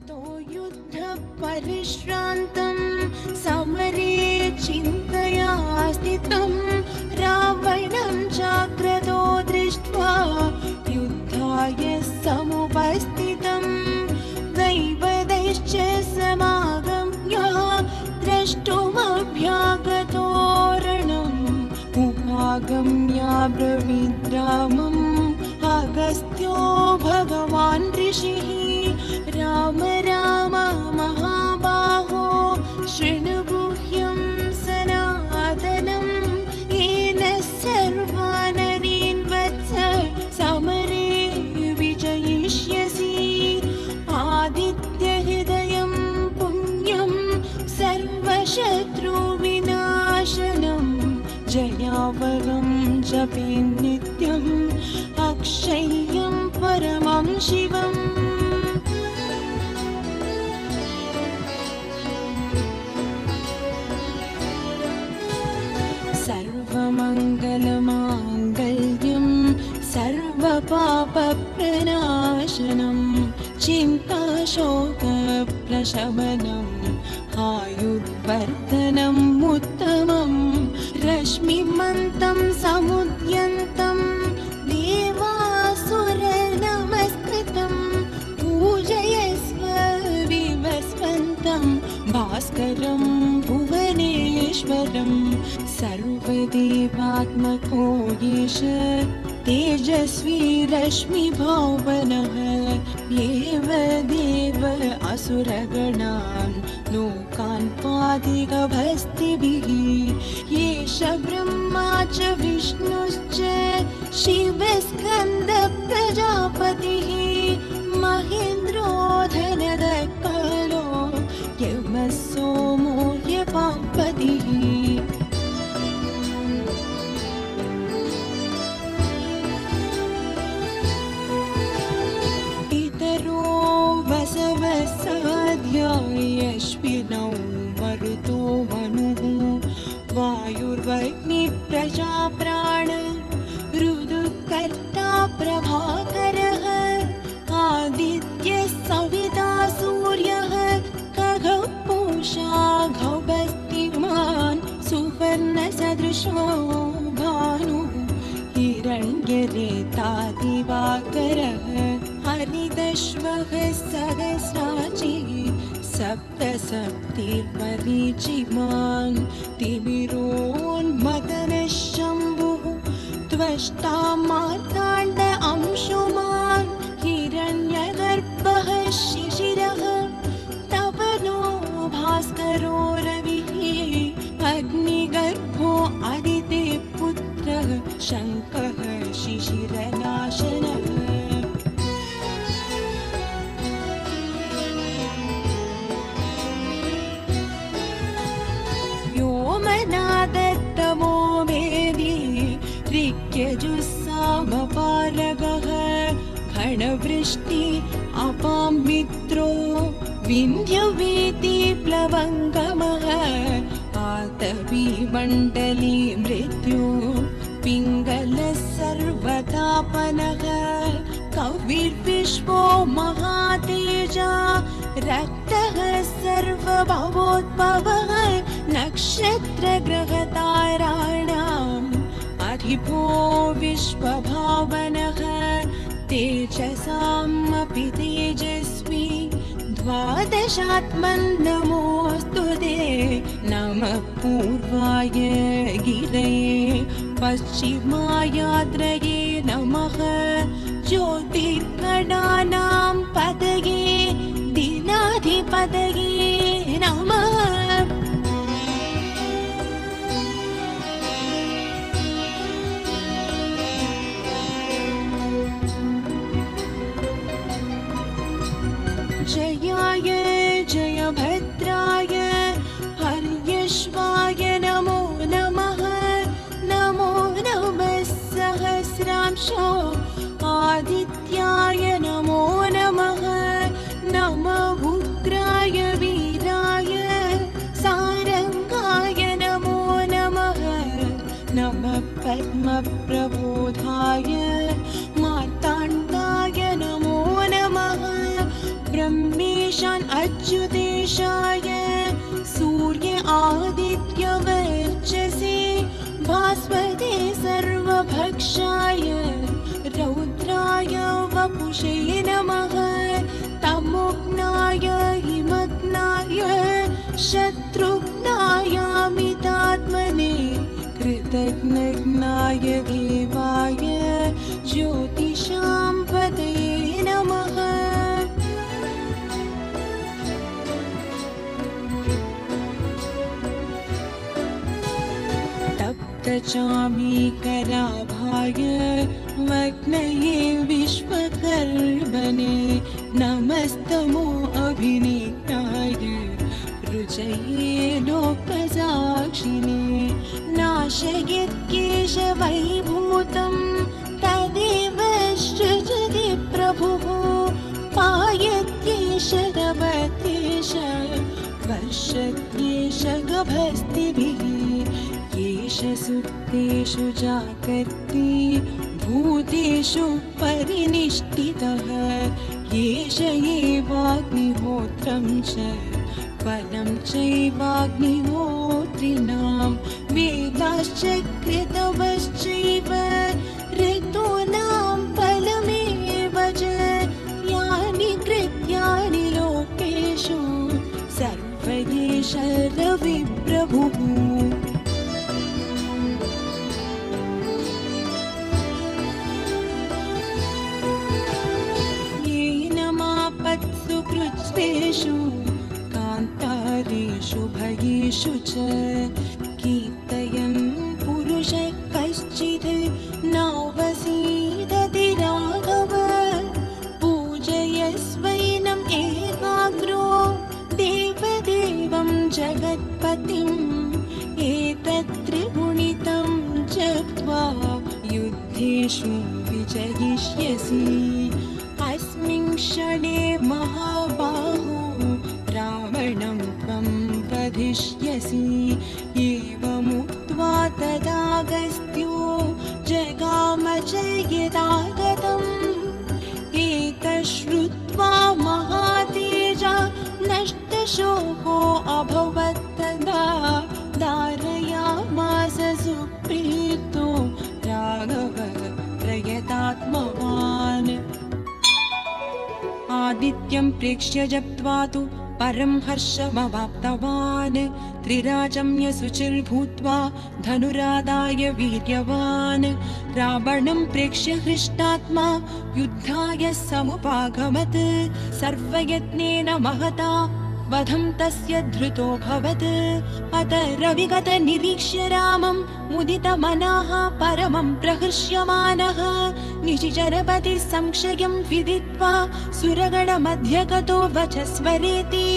तो युद्ध परिश्रान्तं समरे चिन्तया स्थितं रावणं चाक्रतो दृष्ट्वा युद्धाय समुपस्थितं दैवदैश्च समागम्य द्रष्टुमभ्यागतो रणम् उपागम्याब्रवीद् रामम् अगस्त्यो भगवान् ऋषिः राम राम महाबाहो शृणु गुह्यं सनातनं येन सर्वानरीन् वत्स समरे विजयिष्यसि आदित्यहृदयं पुण्यं सर्वशत्रुविनाशनं जयावरं जपे नित्यम् अक्षय्यं परमं शिवम् सर्वमङ्गलमाङ्गल्यं सर्वपापप्रणाशनं चिन्ताशोकप्रशमनम् आयुर्वर्धनम् उत्तमम् रश्मिमन्तं समुद्यन्तं देवासुरनमस्कृतं पूजयस्व विवस्वन्तं भास्करं भुवनेश्वरं सर्वदेवात्मको येष तेजस्वी रश्मिभावनः एव देव असुरगणान् लोकान् पादिगभस्तिभिः येष ब्रह्मा च विष्णुश्च शिवस्कन्दप्रजापतिः महेन्द्रो धनदकालो यमः सोमो ह्यपापतिः यश्विनौ मरुतो मनुः वायुर्वग्निप्रजाप्राण ऋदुकर्ता प्रभाकरः आदित्यः सविता सूर्यः खगः पूषा गौबस्तिमान् सुवर्णसदृशो भानुः हिरण्यरेता दिवाकरः हरिदश्वः सहस्राचिः सप्तसप्तिर्मरीचिमान् तिमिरोन्मदनशम्भुः त्वष्टा मार्ताण्ड अंशुमान् हिरण्यगर्भः शिशिरः तपनो भास्करो रविः अग्निगर्भो अदितिपुत्रः शङ्खः शिशिरनाशनः व्योमनादत्तमो वेदी ऋक्यजुस्सामपारगः घनवृष्टि अपां मित्रो विन्ध्यवेति प्लवङ्गमः आतवीमण्डली मृत्यो पिङ्गलः सर्वतापनः कविर्विश्वो महातेजा रक्तः सर्वभवोद्भवः नक्षत्रग्रहताराणाम् अधिपो विश्वभावनः तेजसामपि तेजस्वी द्वादशात्मन् नमोऽस्तु ते नमः पूर्वाय गिरये पश्चिमायाद्रये नमः ज्योतिर्गणानां पतये दिनाधिपतये नमः जयाय जयभद्राय हर्यश्वाय नमो नमः नमो नमः सहस्रांशो आदित्याय नमो नमः नमः उग्राय वीराय सारंगाय नमो नमः नमः पद्मप्रबोधाय मार्ताण्डाय नमो नमः ब्रह्मेश ईशान अच्युतेशाय सूर्य आदित्य वर्चसे भास्वते सर्वभक्षाय रौद्राय वपुषे नमः तमोघ्नाय हिमग्नाय शत्रुघ्नायामितात्मने कृतघ्नघ्नाय देवाय ज्योतिषां पतये नमः। तप्तचामीकराभाय वग्नये विश्वकर्मणे नमस्तमो अभिनीताय रुचये लोकसाक्षिणे नाशयेत् केशवैभूतं तदेव सृजति प्रभुः पायत्येष गवत्येष वर्षत्येष गभस्तिभिः येष सुप्तेषु जागर्ति भूतेषु परिनिष्ठितः येष एवाग्निहोत्रं च फलं चैवाग्निहोत्रिणां वेदाश्च कृतवश्चैव ऋतूनां फलमेव च यानि कृत्यानि लोकेषु सर्वैष रविप्रभुः। कृच्छ्रेषु कान्तारेषु भयेषु च कीर्तयन् पुरुषः कश्चित् नावसीदति राघव पूजयस्वैनम् एकाग्रो देवदेवं जगत्पतिम् एतत् त्रिगुणितं जप्त्वा युद्धेषु विजयिष्यसि अस्मिन् क्षणे महाबाहो रावणं त्वं वधिष्यसि। एवमुक्त्वा तदागस्त्यो जगाम च यदागतम् एतच्छ्रुत्वा महातेजा नष्टशोको अभवत् तदा धारयामास सुप्रीतो राघवः प्रयतात्मवान्। आदित्यं प्रेक्ष्य जप्त्वा तु परं हर्षमवाप्तवान् त्रिराजम्य शुचिर्भूत्वा धनुरादाय वीर्यवान् रावणं प्रेक्ष्य हृष्टात्मा युद्धाय समुपागमत् सर्वयत्नेन महता वधं तस्य धृतोऽभवत्। अत रविगत निरीक्ष्य रामं मुदितमनः परमं प्रहृष्यमानः निशिचरपतिः संशयं विदित्वा सुरगणमध्यगतो वचस्वरेति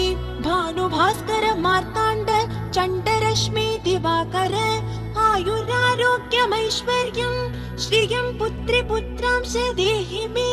भानुभास्कर मार्ताण्ड चण्डरश्मि दिवाकर आयुरारोग्यमैश्वर्यं श्रियं पुत्रि पुत्रांश देहि मे